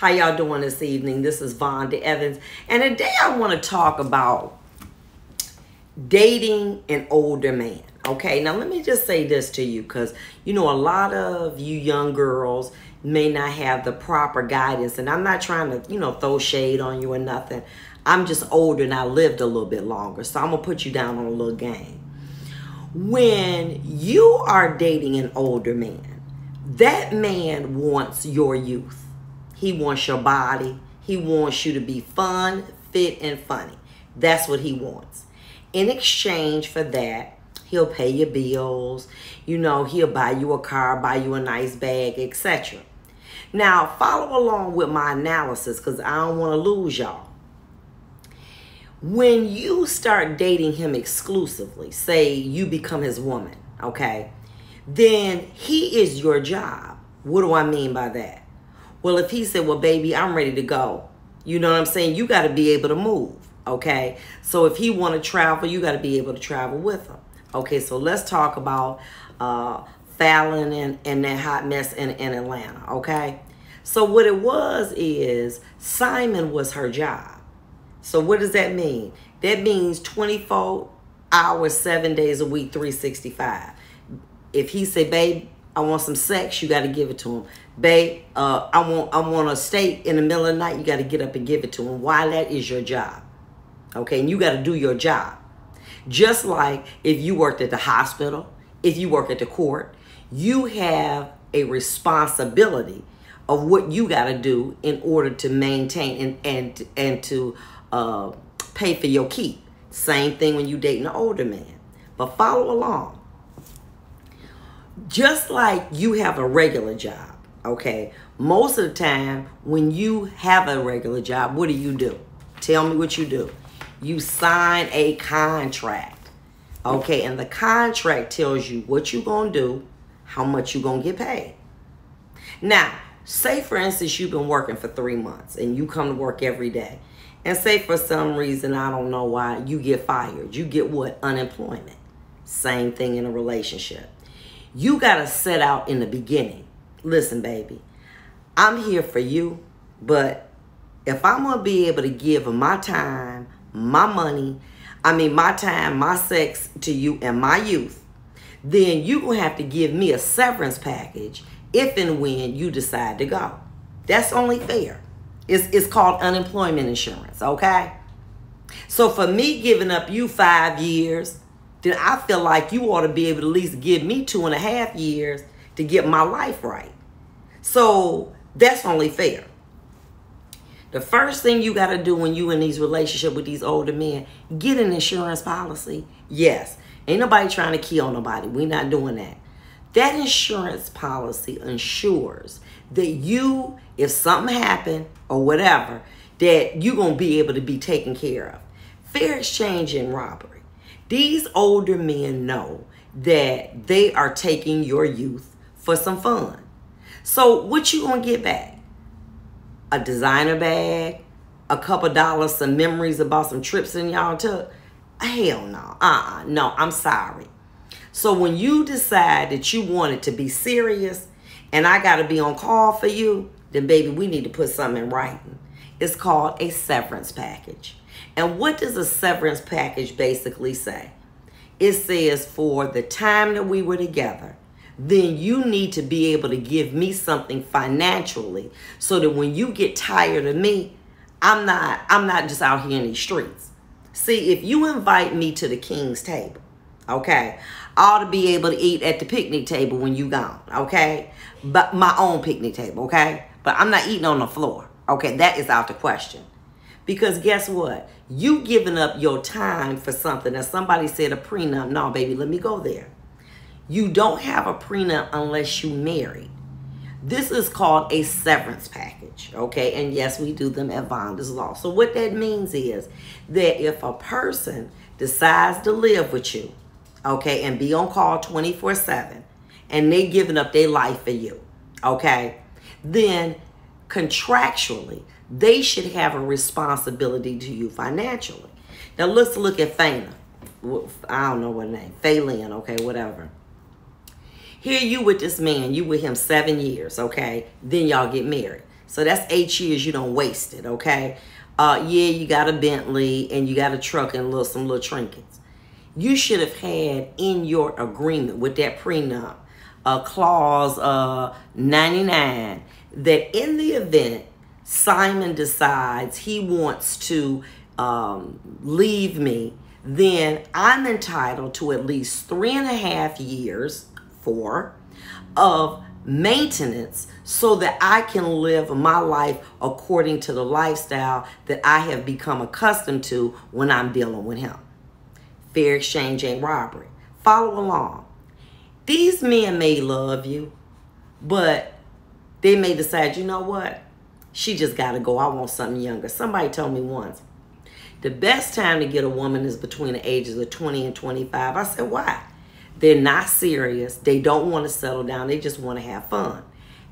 How y'all doing this evening? This is Vonda Evans. And today I want to talk about dating an older man. Okay, now let me just say this to you, because you know a lot of you young girls may not have the proper guidance, and I'm not trying to, throw shade on you or nothing. I'm just older and I lived a little bit longer, so I'm going to put you down on a little game. When you are dating an older man, that man wants your youth. He wants your body. He wants you to be fun, fit, and funny. That's what he wants. In exchange for that, he'll pay your bills. He'll buy you a car, buy you a nice bag, etc. Now, follow along with my analysis, because I don't want to lose y'all. When you start dating him exclusively, say you become his woman, okay, then he is your job. What do I mean by that? Well, if he said, well, baby, I'm ready to go, you know what I'm saying? You got to be able to move, okay? So if he want to travel, you got to be able to travel with him. Okay, so let's talk about Fallon and that hot mess in Atlanta, okay? So what it was is Simon was her job. So what does that mean? That means 24 hours, 7 days a week, 365. If he say, babe, I want some sex, you got to give it to him. Babe, I want a steak in the middle of the night, you got to get up and give it to him. Why? That is your job. Okay, and you got to do your job. Just like if you worked at the hospital, if you work at the court, you have a responsibility of what you got to do in order to maintain and to pay for your keep. Same thing when you dating an older man. But follow along. Just like you have a regular job, okay? Most of the time when you have a regular job, what do? Tell me what you do. You sign a contract, okay? And the contract tells you what you're going to do, how much you're going to get paid. Now, say for instance, you've been working for 3 months and you come to work every day. And say for some reason, I don't know why, you get fired. You get what? Unemployment. Same thing in a relationship. You got to set out in the beginning. Listen, baby, I'm here for you, but if I'm going to be able to give my time, my money, my time, my sex to you and my youth, then you're going to have to give me a severance package if and when you decide to go. That's only fair. It's called unemployment insurance, okay? So for me giving up you 5 years, then I feel like you ought to be able to at least give me 2.5 years to get my life right. So that's only fair. The first thing you got to do when you in these relationships with these older men, get an insurance policy. Yes, ain't nobody trying to kill nobody. We're not doing that. That insurance policy ensures that you, if something happened or whatever, that you're going to be able to be taken care of. Fair exchange and robbery. These older men know that they are taking your youth for some fun. So what you going to get back? A designer bag? A couple dollars, some memories about some trips in y'all took? Hell no. No, I'm sorry. So when you decide that you want it to be serious and I got to be on call for you, then baby, we need to put something in writing. It's called a severance package. And what does a severance package basically say? It says for the time that we were together, then you need to be able to give me something financially so that when you get tired of me, I'm not just out here in these streets. See, if you invite me to the king's table, okay, I ought to be able to eat at the picnic table when you gone, okay? But my own picnic table, okay? But I'm not eating on the floor, okay? That is out the question. Because guess what? You giving up your time for something that somebody said a prenup. No, baby, let me go there. You don't have a prenup unless you married. This is called a severance package, okay? And yes, we do them at Vonda's Law. So what that means is that if a person decides to live with you, okay, and be on call 24/7, and they giving up their life for you, okay, then contractually, they should have a responsibility to you financially. Now let's look at Fana. I don't know what name. Phelan, okay, whatever. Here you with this man, you with him 7 years, okay? Then y'all get married. So that's 8 years you don't waste it, okay? Yeah, you got a Bentley and you got a truck and some little trinkets. You should have had in your agreement with that prenup clause 99 that in the event Simon decides he wants to leave me, then I'm entitled to at least 3.5 years of maintenance so that I can live my life according to the lifestyle that I have become accustomed to when I'm dealing with him. Fair exchange ain't robbery. Follow along. These men may love you, but they may decide, you know what? She just got to go. I want something younger. Somebody told me once, the best time to get a woman is between the ages of 20 and 25. I said, why? They're not serious. They don't want to settle down. They just want to have fun.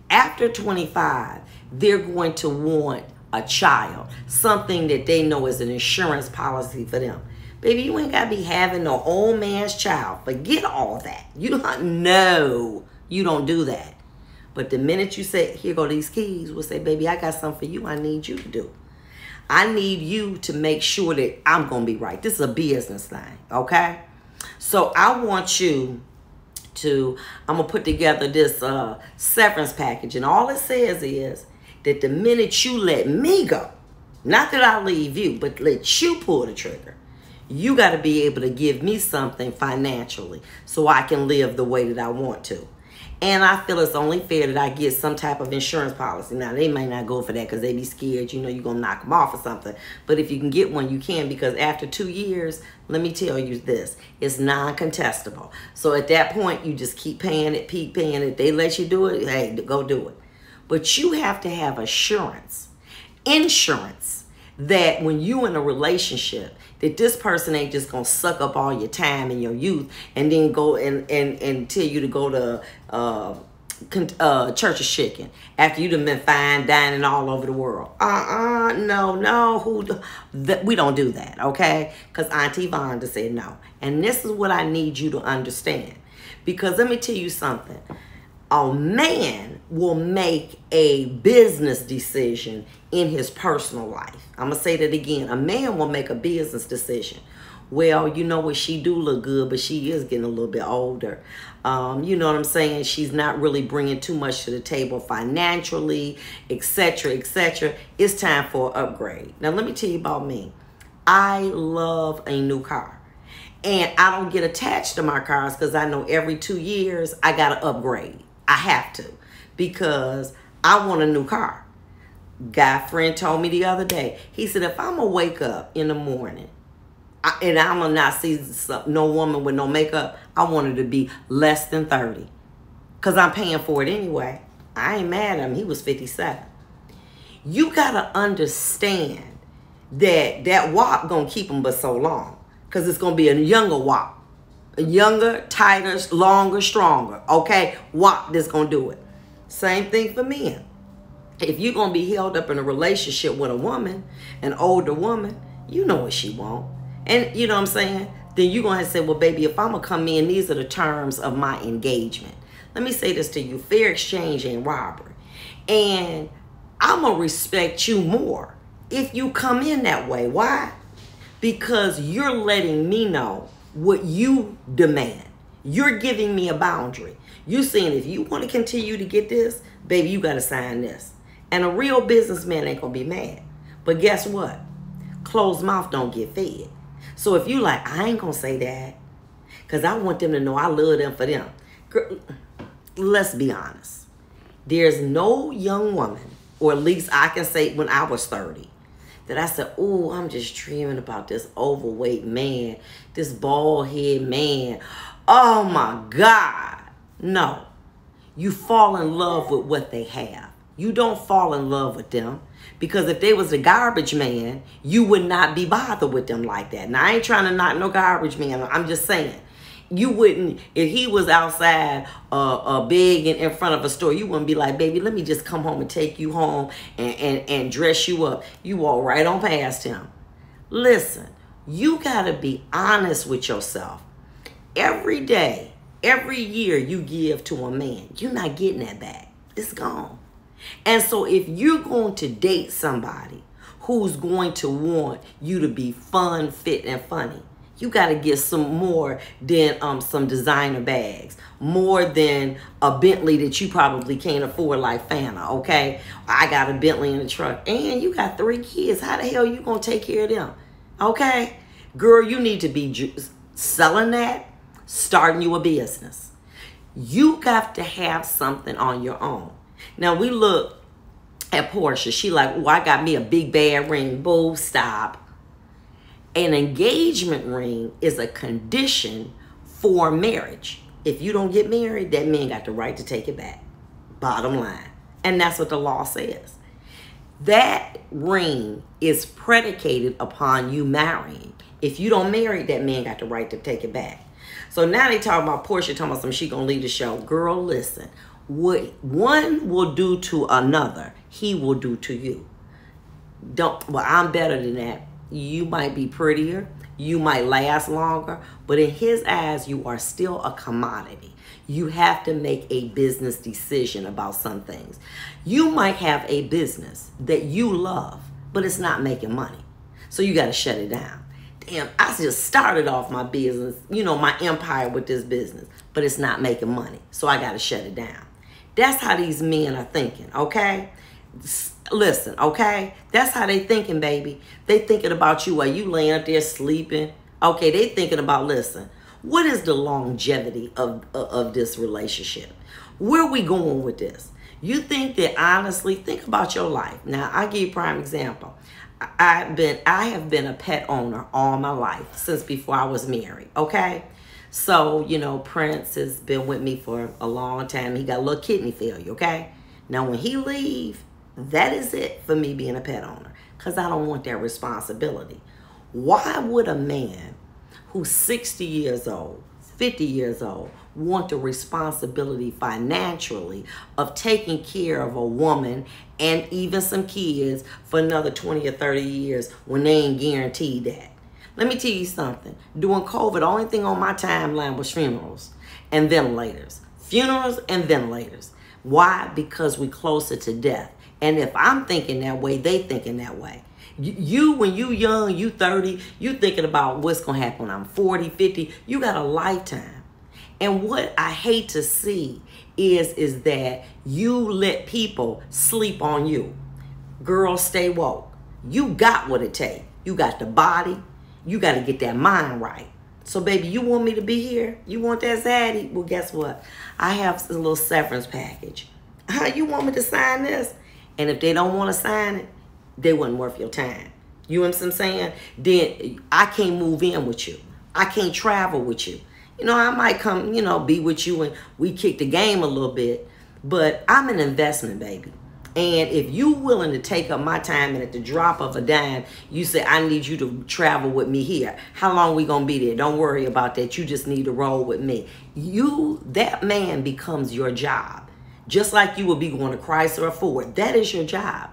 After 25, they're going to want a child, something that they know is an insurance policy for them. Baby, you ain't got to be having no old man's child. Forget all that. You don't know. You don't do that. But the minute you say, here go these keys, we'll say, baby, I got something for you I need you to do. I need you to make sure that I'm going to be right. This is a business thing, okay? So I want you to, I'm going to put together this severance package. And all it says is that the minute you let me go, not that I leave you, but let you pull the trigger, you got to be able to give me something financially so I can live the way that I want to. And I feel it's only fair that I get some type of insurance policy. Now, they may not go for that because they be scared, you know, you're going to knock them off or something. But if you can get one, you can, because after 2 years, let me tell you this, it's non-contestable. So at that point, you just keep paying it, keep paying it. They let you do it, hey, go do it. But you have to have assurance, insurance, that when you in a relationship, that this person ain't just going to suck up all your time and your youth and then go and tell you to go to Church of Chicken after you done been fine dining all over the world. No. We don't do that, okay? Because Auntie Vonda said no. And this is what I need you to understand. Because let me tell you something. A man will make a business decision in his personal life. I'm going to say that again. A man will make a business decision. Well, you know what? She do look good, but she is getting a little bit older. You know what I'm saying? She's not really bringing too much to the table financially, etc., etc. It's time for an upgrade. Now, let me tell you about me. I love a new car. And I don't get attached to my cars because I know every 2 years I got to upgrade. I have to, because I want a new car. Guy friend told me the other day, he said, if I'm going to wake up in the morning and I'm going to not see no woman with no makeup, I want her to be less than 30. Because I'm paying for it anyway. I ain't mad at him. He was 57. You got to understand that that WAP going to keep him but so long. Because it's going to be a younger WAP. A younger, tighter, longer, stronger. Okay? WAP that's going to do it. Same thing for men. If you're going to be held up in a relationship with a woman, an older woman, you know what she want. And you know what I'm saying? Then you're going to say, well, baby, if I'm going to come in, these are the terms of my engagement. Let me say this to you. Fair exchange ain't robbery. And I'm going to respect you more if you come in that way. Why? Because you're letting me know what you demand. You're giving me a boundary. You saying if you want to continue to get this, baby, you got to sign this. And a real businessman ain't going to be mad. But guess what? Closed mouth don't get fed. So if you like, I ain't going to say that because I want them to know I love them for them. Girl, let's be honest. There's no young woman, or at least I can say when I was 30, that I said, oh, I'm just dreaming about this overweight man, this bald head man. Oh my God. No. You fall in love with what they have. You don't fall in love with them. Because if they was a garbage man, you would not be bothered with them like that. Now, I ain't trying to knock no garbage man. I'm just saying. You wouldn't, if he was outside big and in front of a store, you wouldn't be like, baby, let me just come home and take you home and dress you up. You walk right on past him. Listen, you got to be honest with yourself. Every day, every year you give to a man, you're not getting that back. It's gone. And so if you're going to date somebody who's going to want you to be fun, fit, and funny, you got to get some more than some designer bags, more than a Bentley that you probably can't afford like Fanta, okay? I got a Bentley in the truck, and you got 3 kids. How the hell you going to take care of them, okay? Girl, you need to be selling that, starting you a business. You got to have something on your own. Now, we look at Portia. She like, oh, I got me a big bad ring. Boo, stop. An engagement ring is a condition for marriage. If you don't get married, that man got the right to take it back. Bottom line. And that's what the law says. That ring is predicated upon you marrying. If you don't marry, that man got the right to take it back. So now they talk about Portia talking about something she gonna leave the show. Girl, listen. What one will do to another, he will do to you. Well, I'm better than that. You might be prettier, you might last longer, but in his eyes, you are still a commodity. You have to make a business decision about some things. You might have a business that you love, but it's not making money. So you got to shut it down. Damn, I just started off my business, you know, my empire with this business, but it's not making money. So I got to shut it down. That's how these men are thinking, okay? Listen, okay? That's how they thinking, baby. They thinking about you while you laying up there sleeping. Okay, they thinking about, listen, what is the longevity of this relationship? Where are we going with this? You think that, honestly, think about your life. Now, I give you a prime example. I have been a pet owner all my life, since before I was married, okay? So, you know, Prince has been with me for a long time. He got a little kidney failure, okay? Now, when he leaves, that is it for me being a pet owner, because I don't want that responsibility. Why would a man who's 60 years old, 50 years old, want the responsibility financially of taking care of a woman and even some kids for another 20 or 30 years when they ain't guaranteed that? Let me tell you something. During COVID, the only thing on my timeline was funerals and ventilators. Funerals and ventilators. Why? Because we're closer to death. And if I'm thinking that way, they thinking that way. You, when you young, you 30, you thinking about what's going to happen when I'm 40, 50. You got a lifetime. And what I hate to see is that you let people sleep on you. Girls, stay woke. You got what it takes. You got the body. You got to get that mind right. So, baby, you want me to be here? You want that zaddy? Well, guess what? I have a little severance package. You want me to sign this? And if they don't want to sign it, they wasn't worth your time. You know what I'm saying? Then I can't move in with you. I can't travel with you. You know, I might come, you know, be with you and we kick the game a little bit. But I'm an investment, baby. And if you're willing to take up my time and at the drop of a dime, you say, I need you to travel with me here. How long we going to be there? Don't worry about that. You just need to roll with me. That man becomes your job. Just like you would be going to Chrysler or Ford. That is your job.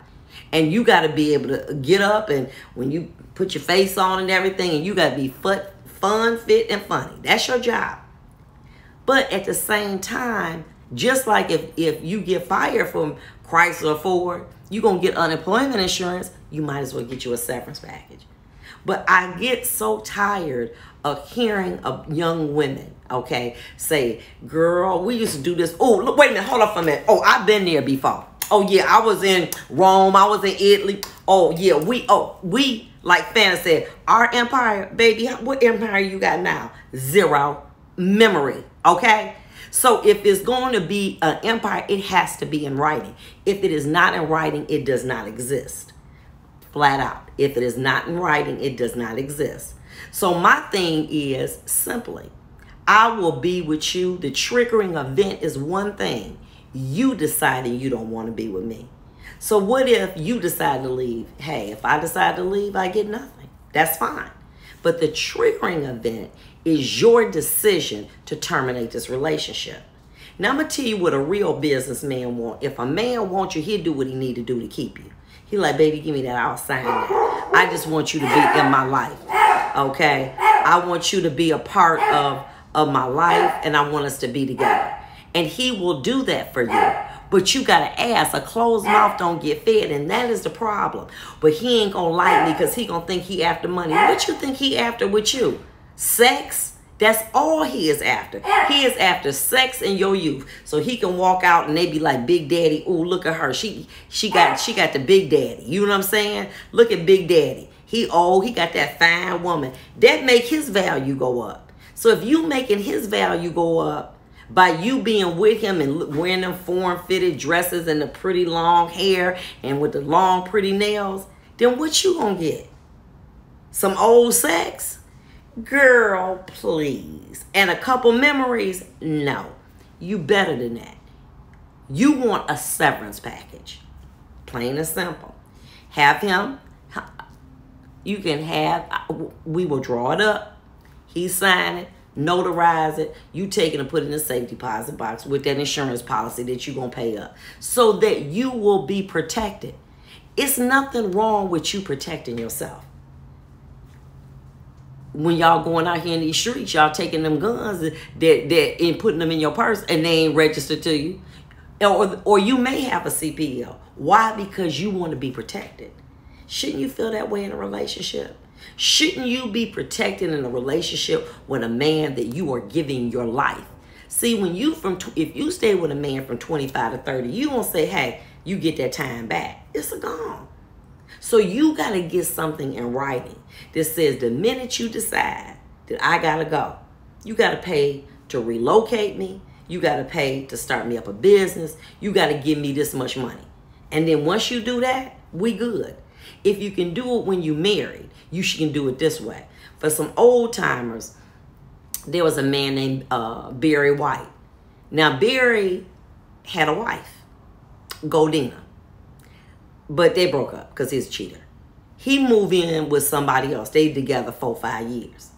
And you got to be able to get up and when you put your face on and everything, and you got to be fun, fit, and funny. That's your job. But at the same time, just like if you get fired from Chrysler or Ford, you're going to get unemployment insurance, you might as well get you a severance package. But I get so tired of hearing of young women, okay, say, girl, we used to do this. Oh, look, wait a minute, hold on for a minute. Oh, I've been there before. Oh, yeah, I was in Rome. I was in Italy. Oh, yeah, we, like Fanta said, our empire, baby, what empire you got now? Zero memory, okay? So if it's going to be an empire, it has to be in writing. If it is not in writing, it does not exist. Flat out. If it is not in writing, it does not exist. So my thing is simply, I will be with you. The triggering event is one thing. You deciding you don't want to be with me. So what if you decide to leave? Hey, if I decide to leave, I get nothing. That's fine. But the triggering event is your decision to terminate this relationship. Now, I'm going to tell you what a real businessman wants. If a man wants you, he'll do what he need to do to keep you. He like, baby, give me that. I'll sign that. I just want you to be in my life, okay? I want you to be a part of my life, and I want us to be together. And he will do that for you. But you got to ask. A closed mouth don't get fed, and that is the problem. But he ain't going to like me because he going to think he after money. What you think he after with you? Sex? That's all he is after. He is after sex in your youth. So he can walk out and they be like, Big Daddy, ooh, look at her. She got the Big Daddy. You know what I'm saying? Look at Big Daddy. He got that fine woman. That make his value go up. So if you making his value go up by you being with him and wearing them form-fitted dresses and the pretty long hair and with the long pretty nails, then what you gonna get? Some old sex? Girl, please. And a couple memories? No. You better than that. You want a severance package. Plain and simple. Have him. You can have, we will draw it up. He sign it, notarize it. You take it and put it in a safe deposit box with that insurance policy that you're going to pay up so that you will be protected. It's nothing wrong with you protecting yourself. When y'all going out here in these streets, y'all taking them guns that and putting them in your purse and they ain't registered to you. Or you may have a CPL. Why? Because you want to be protected. Shouldn't you feel that way in a relationship? Shouldn't you be protected in a relationship with a man that you are giving your life? See, when if you stay with a man from 25 to 30, you won't say, hey, you get that time back. It's gone. So you got to get something in writing that says the minute you decide that I got to go, you got to pay to relocate me. You got to pay to start me up a business. You got to give me this much money. And then once you do that, we good. If you can do it when you married, you can do it this way. For some old timers, there was a man named Barry White. Now, Barry had a wife, Goldina. But they broke up because he's a cheater. He moved in with somebody else. They together 4-5 years.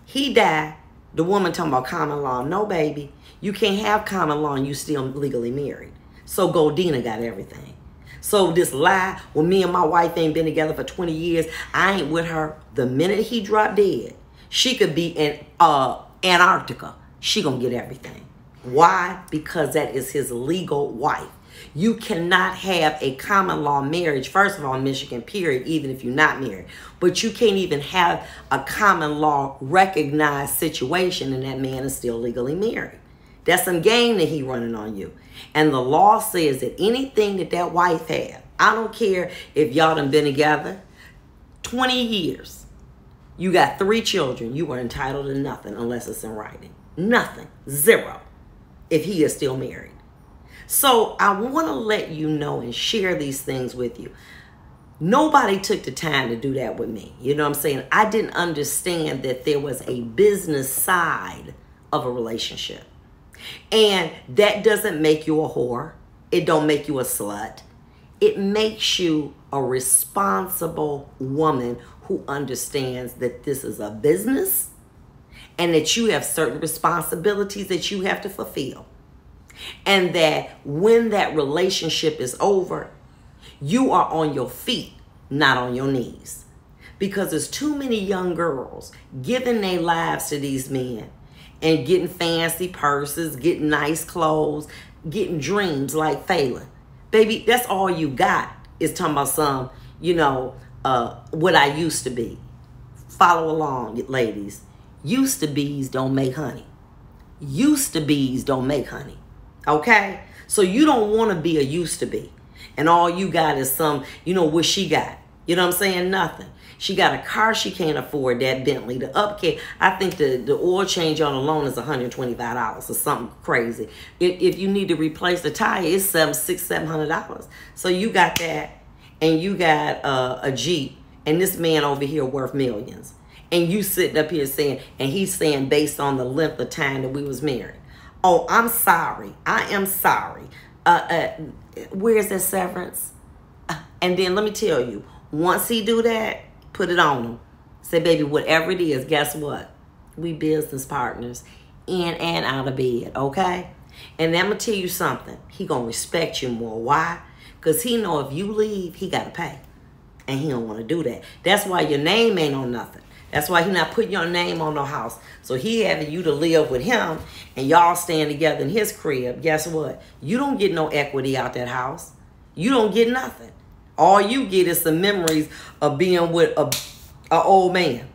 He died. The woman talking about common law. No, baby. You can't have common law and you still legally married. So Goldina got everything. So this lie, well, me and my wife ain't been together for 20 years. I ain't with her. The minute he dropped dead, she could be in Antarctica. She gonna get everything. Why? Because that is his legal wife. You cannot have a common law marriage, first of all, in Michigan, period, even if you're not married. But you can't even have a common law recognized situation and that man is still legally married. That's some game that he running on you. And the law says that anything that wife had, I don't care if y'all done been together 20 years, you got 3 children, you are entitled to nothing unless it's in writing. Nothing. Zero. If he is still married. So I want to let you know and share these things with you. Nobody took the time to do that with me. You know what I'm saying? I didn't understand that there was a business side of a relationship. And that doesn't make you a whore. It don't make you a slut. It makes you a responsible woman who understands that this is a business and that you have certain responsibilities that you have to fulfill. And that when that relationship is over, you are on your feet, not on your knees. Because there's too many young girls giving their lives to these men and getting fancy purses, getting nice clothes, getting dreams like Phelan. Baby, that's all you got is talking about some, what I used to be. Follow along, ladies. Used to be's don't make honey. Used to be's don't make honey. Okay? So you don't want to be a used to be. And all you got is some, what she got. You know what I'm saying? Nothing. She got a car she can't afford, that Bentley. The upkeep, I think the oil change on alone is $125 or something crazy. If you need to replace the tire, it's $600-700. So you got that, and you got a Jeep, and this man over here worth millions. And you sitting up here saying, and he's saying based on the length of time that we was married. Oh, I'm sorry. I am sorry. Where's that severance? And then let me tell you, once he do that, put it on him. Say, baby, whatever it is, guess what? We business partners in and out of bed, okay? And I'm going to tell you something. He going to respect you more. Why? Because he know if you leave, he got to pay. And he don't want to do that. That's why your name ain't on nothing. That's why he not putting your name on no house. So he having you to live with him and y'all staying together in his crib. Guess what? You don't get no equity out that house. You don't get nothing. All you get is some memories of being with a old man.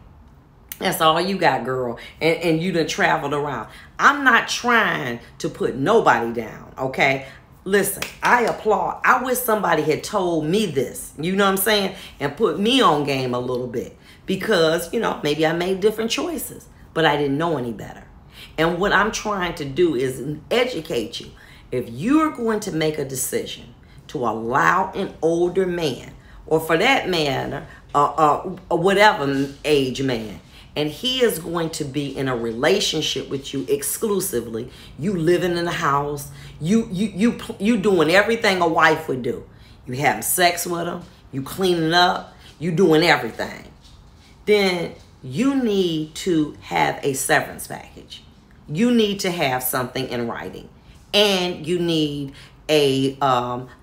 That's all you got, girl. And you done traveled around. I'm not trying to put nobody down, okay? Listen, I applaud. I wish somebody had told me this, you know what I'm saying? And put me on game a little bit. Because, you know, maybe I made different choices, but I didn't know any better. And what I'm trying to do is educate you. If you're going to make a decision to allow an older man, or for that matter, whatever age man, and he is going to be in a relationship with you exclusively, you living in the house, you doing everything a wife would do. You having sex with him, you cleaning up, you doing everything. Then you need to have a severance package. You need to have something in writing. And you need a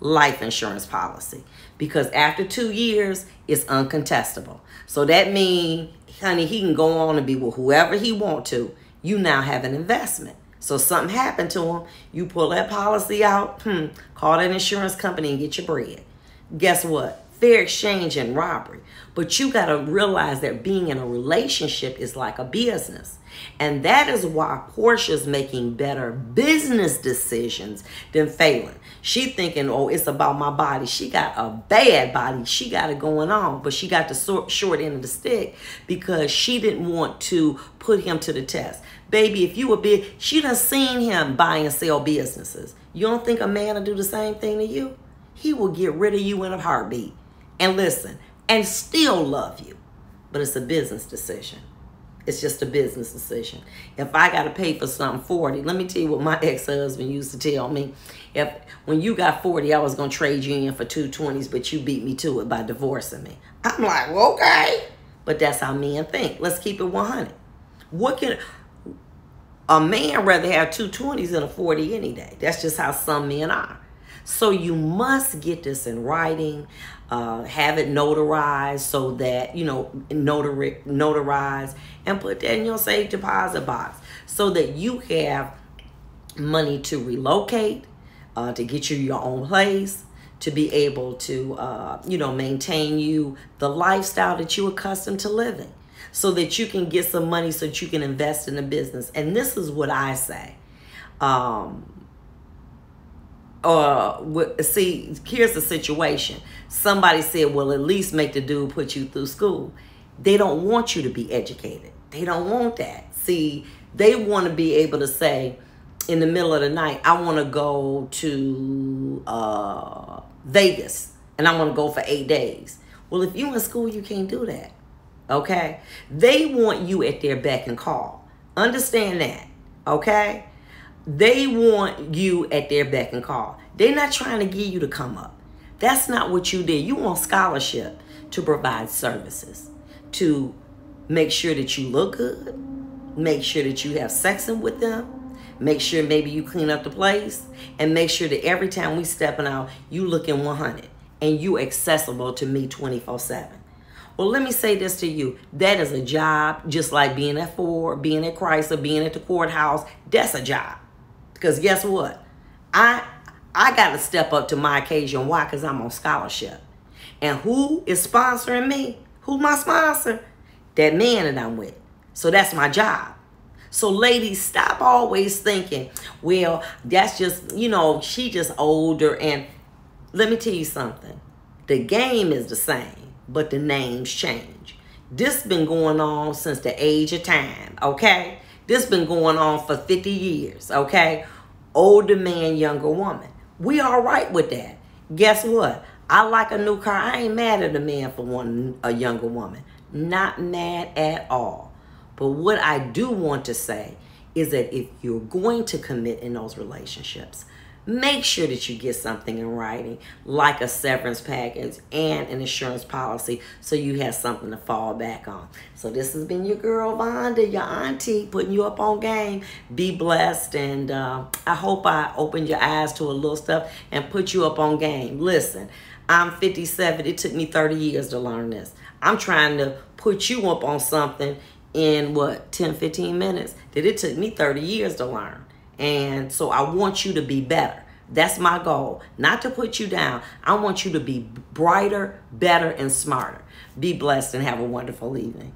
life insurance policy. Because after 2 years, it's uncontestable. So that means, honey, he can go on and be with whoever he want to. You now have an investment. So something happened to him, you pull that policy out, call that insurance company and get your bread. Guess what? Fair exchange and robbery. But you got to realize that being in a relationship is like a business. And that is why Portia's making better business decisions than Phelan. She thinking, oh, it's about my body. She got a bad body. She got it going on. But she got the short end of the stick because she didn't want to put him to the test. Baby, if you were big, she done seen him buy and sell businesses. You don't think a man will do the same thing to you? He will get rid of you in a heartbeat. And listen, and still love you. But it's a business decision. It's just a business decision. If I got to pay for something 40, let me tell you what my ex-husband used to tell me. When you got 40, I was going to trade you in for 220s, but you beat me to it by divorcing me. I'm like, well, okay. But that's how men think. Let's keep it 100. What can a man rather have 220s than a 40 any day? That's just how some men are. So you must get this in writing, have it notarized so that, you know, notarize and put that in your safe deposit box so that you have money to relocate, to get you your own place, to be able to, you know, maintain you the lifestyle that you're accustomed to living so that you can get some money so that you can invest in a business. And this is what I say. See, here's the situation. Somebody said, well, at least make the dude put you through school. They don't want you to be educated. They don't want that. See, they want to be able to say in the middle of the night, I want to go to Vegas and I want to go for 8 days. Well, if you're in school, you can't do that. Okay? They want you at their beck and call. Understand that. Okay? They want you at their beck and call. They're not trying to get you to come up. That's not what you did. You want scholarship to provide services, to make sure that you look good, make sure that you have sex with them, make sure maybe you clean up the place, and make sure that every time we stepping out, you looking 100 and you accessible to me 24/7. Well, let me say this to you. That is a job just like being at Ford, being at Chrysler, being at the courthouse. That's a job. Because guess what? I got to step up to my occasion. Why? Because I'm on scholarship. And who is sponsoring me? Who's my sponsor? That man that I'm with. So that's my job. So ladies, stop always thinking, well, that's just, you know, she just older. And let me tell you something. The game is the same, but the names change. This been going on since the age of time, okay? This been going on for 50 years, okay? Older man, younger woman. We all right with that. Guess what? I like a new car. I ain't mad at a man for wanting a younger woman. Not mad at all. But what I do want to say is that if you're going to commit in those relationships, make sure that you get something in writing, like a severance package and an insurance policy, so you have something to fall back on. So this has been your girl, Vonda, your auntie, putting you up on game. Be blessed, and I hope I opened your eyes to a little stuff and put you up on game. Listen, I'm 57. It took me 30 years to learn this. I'm trying to put you up on something in what, 10, 15 minutes that it took me 30 years to learn. And so I want you to be better. That's my goal. Not to put you down. I want you to be brighter, better, and smarter. Be blessed and have a wonderful evening.